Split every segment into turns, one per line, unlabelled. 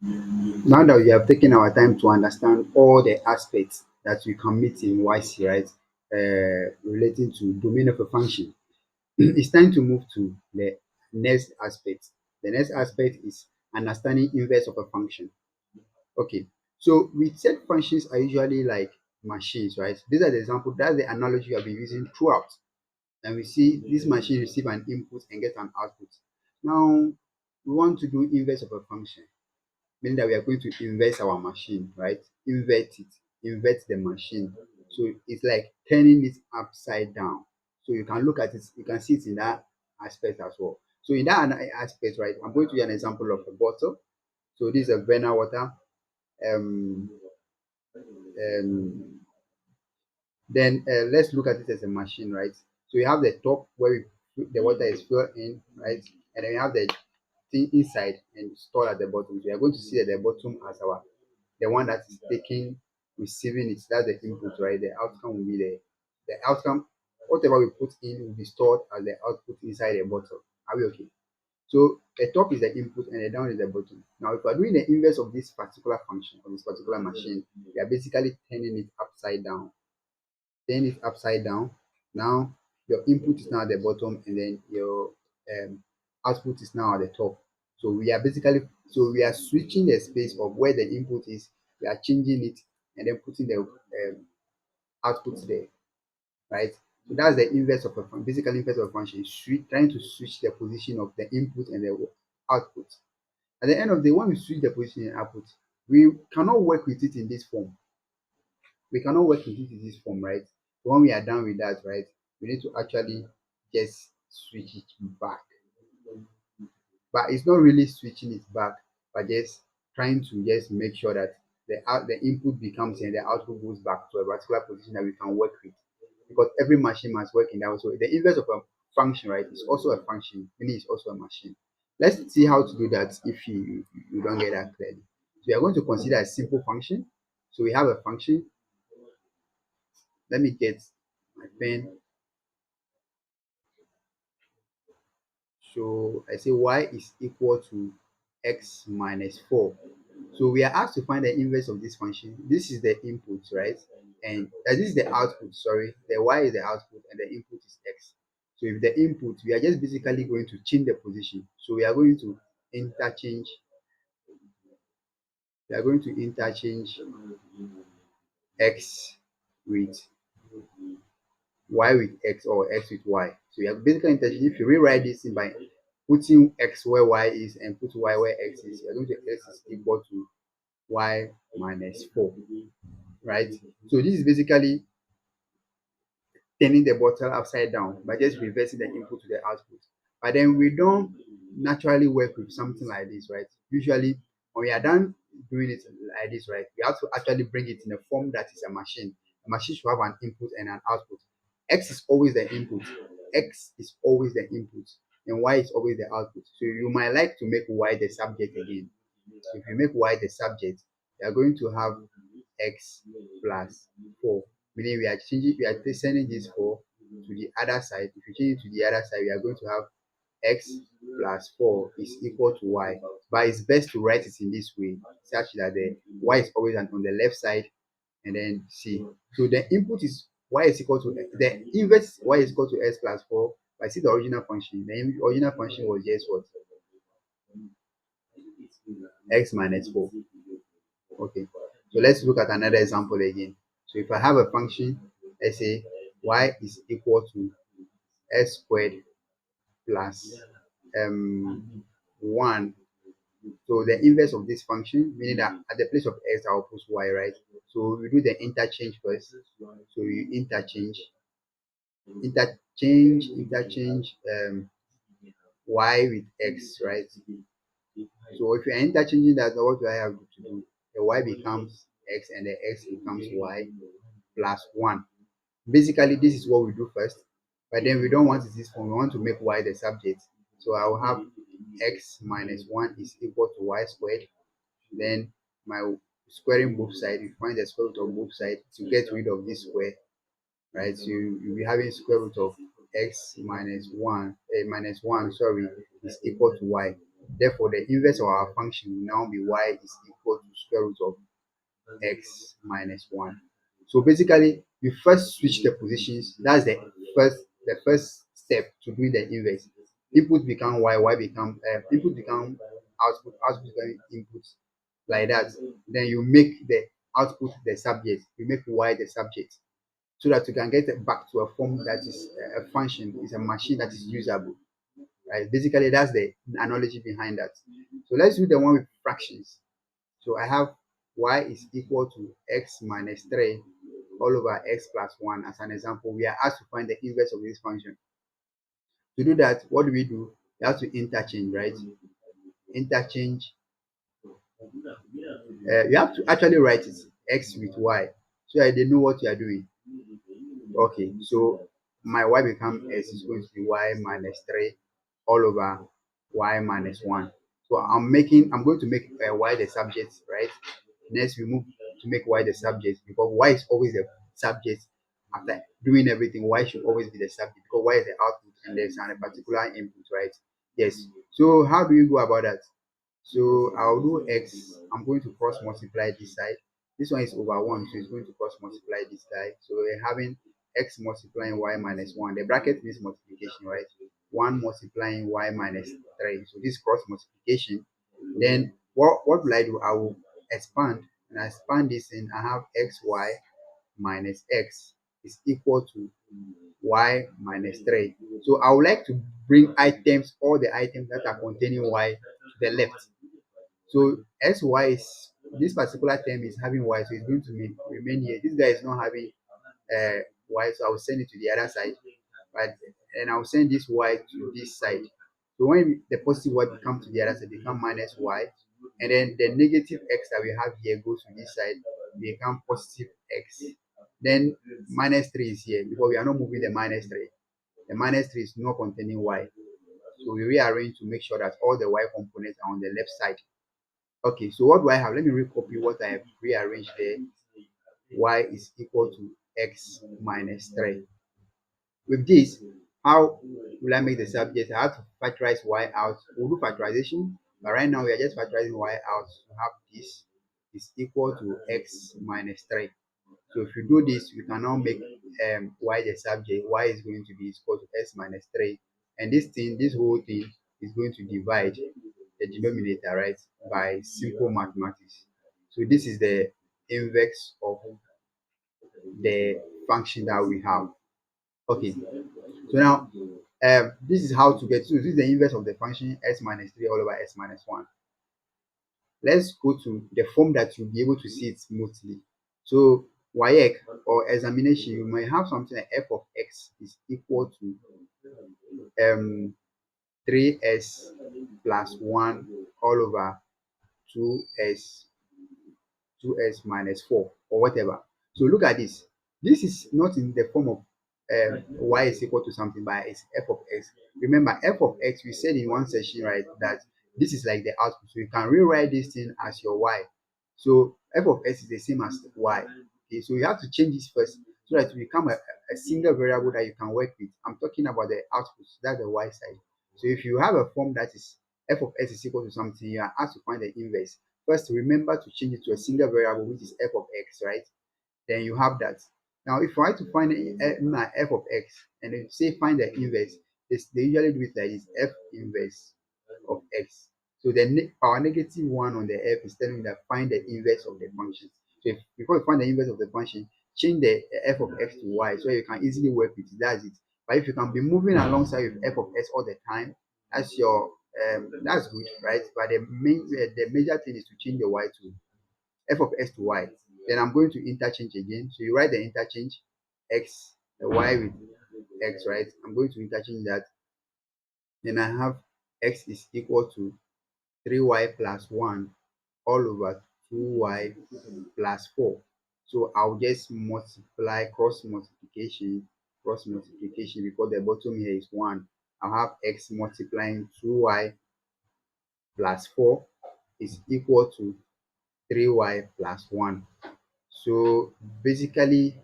Now that we have taken our time to understand all the aspects that we can meet in YC, right, relating to domain of a function, it's time to move to the next aspect. The next aspect is understanding inverse of a function. Okay, so we said functions are usually like machines, right? These are the example. That's the analogy I've been using throughout. And we see this machine receive an input and get an output. Now we want to do inverse of a function, meaning that we are going to invert our machine, right? Invert the machine. So it's like turning it upside down. So you can look at it, you can see it in that aspect as well. So in that aspect, right, I'm going to give an example of a bottle. So this is a Venna water. Um, um, then let's look at it as a machine, right? So you have the top where the water is filled in, right? And then you have the thing inside and stored at the bottom. So we are going to see at the bottom as our the one that is taking receiving it. That's the input, right? The outcome will be the outcome. Whatever we put in will be stored as the output inside the bottle. Are we okay? So the top is the input and the down is the bottom. Now, if we are doing the inverse of this particular function of this particular machine, we are basically turning it upside down. Turn it upside down. Now your input is now at the bottom and then your um, output is now at the top. So we are basically we are switching the space of where the input is. We are changing it and then putting the output there, right? So that's the inverse of a function. Basically, inverse of a function is trying to switch the position of the input and the output. At the end of the day, when we switch the position and output, we cannot work with it in this form. We cannot work with it in this form, right? When we are done with that, right, we need to actually just switch it back. But it's not really switching it back, but just trying to just make sure that the input becomes and the output goes back to a particular position that we can work with. Because every machine must work in that way. So the inverse of a function, right, is also a function, meaning it's also a machine. Let's see how to do that if you don't get that clearly. So we are going to consider a simple function. So we have a function. Let me get my pen. So I say y is equal to x minus 4. So we are asked to find the inverse of this function. This is the input, right? And this is the output, sorry. The y is the output and the input is x. So if the input, we are just basically going to change the position. So we are going to interchange, x with y with x or x with y. So you have basically interchange. If you rewrite this in by putting x where y is and put y where x is, you're going to x is equal to y minus 4, right? So this is basically turning the bottle upside down by just reversing the input to the output. But then we don't naturally work with something like this, right? Usually, when we are done doing it like this, right, we have to actually bring it in a form that is a machine. A machine should have an input and an output. X is always the input. X is always the input, and Y is always the output. So you might like to make Y the subject again. If you make Y the subject, you are going to have x plus 4, meaning we are sending this 4 to the other side. If you change it to the other side, we are going to have x plus 4 is equal to y. But it's best to write it in this way, such that the y is always on the left side, and then c. So the input is y is equal to the inverse y is equal to x plus 4. But I see the original function. The original function was just what? X minus 4. Okay, so let's look at another example again. So if I have a function, let's say y is equal to s squared plus 1. So the inverse of this function, meaning that at the place of x, I'll put y, right? So we do the interchange first. So you interchange y with x, right? So if you're interchanging that, what do I have to do? The y becomes x and the x becomes y plus 1. Basically, this is what we do first, but then we don't want it this form. We want to make y the subject. So I will have x minus 1 is equal to y squared. Then my squaring both sides, you find the square root of both sides to get rid of this square, right? So you'll be having square root of x minus 1, minus 1, sorry, is equal to y. Therefore, the inverse of our function will now be y is equal to square root of x minus 1. So basically, you first switch the positions. That's the first step to doing the inverse. Input become y become input become output become input, like that. Then you make the output the subject. You make y the subject, so that you can get it back to a form that is a function, is a machine that is usable. Right? Basically, that's the analogy behind that. So let's do the one with fractions. So I have y is equal to x minus 3 all over x plus 1 as an example. We are asked to find the inverse of this function. To do that, what do? We have to interchange, right? Interchange. You have to actually write it x with y so that they know what you are doing. Okay, so my y become x is going to be y minus 3 all over y minus 1. So I'm going to make y the subject, right? Next we move to make y the subject, because y is always the subject. After doing everything, y should always be the subject, because y is the output and there's a particular input, right? Yes. So how do you go about that? So I'll do x. I'm going to cross multiply this side. This one is over 1, so it's going to cross multiply this guy. So we're having x multiplying y minus 1. The bracket means multiplication, right? 1 multiplying y minus 3. So this cross multiplication. Then what will I do? I will expand. And I expand this in. I have xy minus x is equal to y minus 3. So I would like to bring items, all the items that are containing y, to the left. So sy is, this particular term is having y, so it's going to remain here. This guy is not having y, so I will send it to the other side, right? And I'll send this y to this side. So when the positive y become to the other side, become minus y, and then the negative x that we have here goes to this side, become positive x. Then minus 3 is here because we are not moving the minus 3. The minus 3 is not containing y. So we rearrange to make sure that all the y components are on the left side. Okay, so what do I have? Let me recopy what I have rearranged there. Y is equal to x minus 3. With this, how will I make the subject? I have to factorize y out. We'll do factorization, but right now we are just factorizing y out to have this is equal to x minus 3. So if you do this, we can now make y the subject. Y is going to be equal to x minus 3. And this whole thing is going to divide the denominator, right, by simple mathematics. So this is the inverse of the function that we have. Okay, so now this is how to get, so this is the inverse of the function x minus 3 all over x minus 1. Let's go to the form that you'll be able to see it smoothly. So WAEC or examination, you may have something like f of x is equal to 3s plus 1 all over 2s 2s minus 4 or whatever. So look at this. This is not in the form of y is equal to something, but it's f of x. Remember, f of x, we said in one session, right, that this is like the output. So you can rewrite this thing as your y. So f of x is the same as y. Okay, so you have to change this first so that it become a single variable that you can work with. I'm talking about the output, that's the y side. So if you have a form that is f of x is equal to something, you are asked to find the inverse. First, remember to change it to a single variable, which is f of x, right? Then you have that. Now, if I want to find my f of x, and then say find the inverse, they usually do it like this: f inverse of x. So the power negative 1 on the f is telling me that find the inverse of the function. So before you find the inverse of the function, change the f of x to y so you can easily work with it. That's it. But if you can be moving alongside with f of x all the time, that's your that's good, right? But the major thing is to change the y to f of x to y. Then I'm going to interchange again. So you write the interchange x, the y with x, right? I'm going to interchange that. Then I have x is equal to 3y plus 1 all over 2y plus 4. So I'll just multiply, cross multiplication, because the bottom here is 1. I'll have x multiplying 2y plus 4 is equal to 3y plus 1. So basically,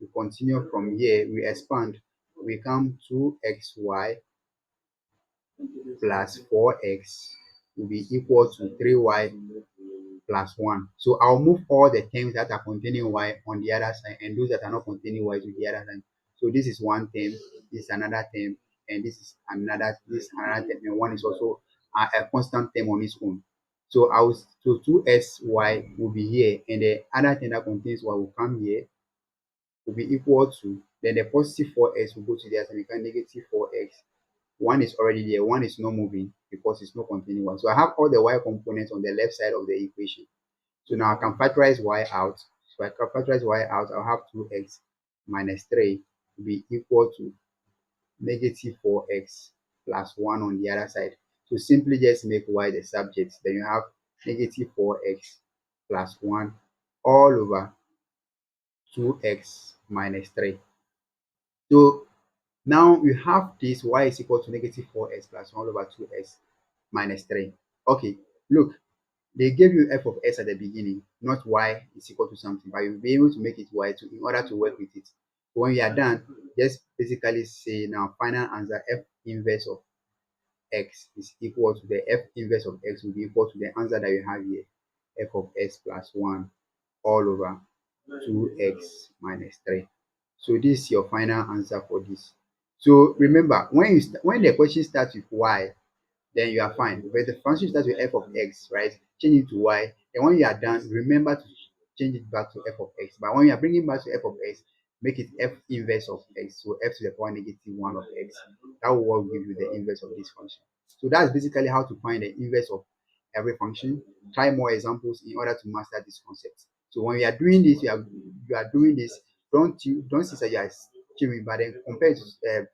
we continue from here, we expand, we come 2xy plus 4x will be equal to 3y plus 1. So I'll move all the terms that are containing y on the other side and those that are not containing y to the other side. So this is one term, this is another term, and this is another term, and one is also a constant term on its own. So 2xy will be here, and the other term that contains y will come here, will be equal to, then the positive 4x will go to the other side, become negative 4x. One is already there, one is not moving because it's not containing y. So I have all the y components on the left side of the equation. So now I can factorize y out. So I can factorize y out, I'll have 2x minus 3 will be equal to negative 4x plus 1 on the other side. So simply just make y the subject. Then you have negative 4x plus 1 all over 2x minus 3. So now we have this y is equal to negative 4x plus 1 over 2x minus 3. Okay, look, they gave you f of s at the beginning, not y is equal to something, but you'll be able to make it y to in order to work with it. So when you are done, just basically say now final answer f inverse of x is equal to the f inverse of x will be equal to the answer that you have here, f of s plus 1 all over 2x minus 3. So this is your final answer for this. So remember, when the question starts with y, then you are fine. But the function starts with f of x, right? Change it to y. And when you are done, remember to change it back to f of x. But when you are bringing back to f of x, make it f inverse of x. So f to the power negative 1 of x. That will give you the inverse of this function. So that's basically how to find the inverse of every function. Try more examples in order to master this concept. So when you are doing this, you are doing this. Don't see that you are achieving, but then compare it to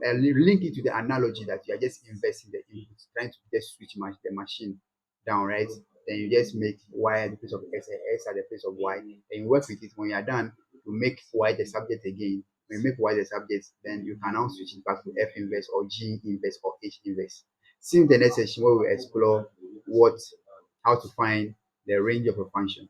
link it to the analogy that you are just investing the input, trying to just switch match the machine down, right? Then you just make y at the place of x and x at the place of y. Then you work with it. When you are done, you make y the subject again. When you make y the subject, then you can now switch it back to f inverse or g inverse or h inverse. See in the next session where we explore how to find the range of a function.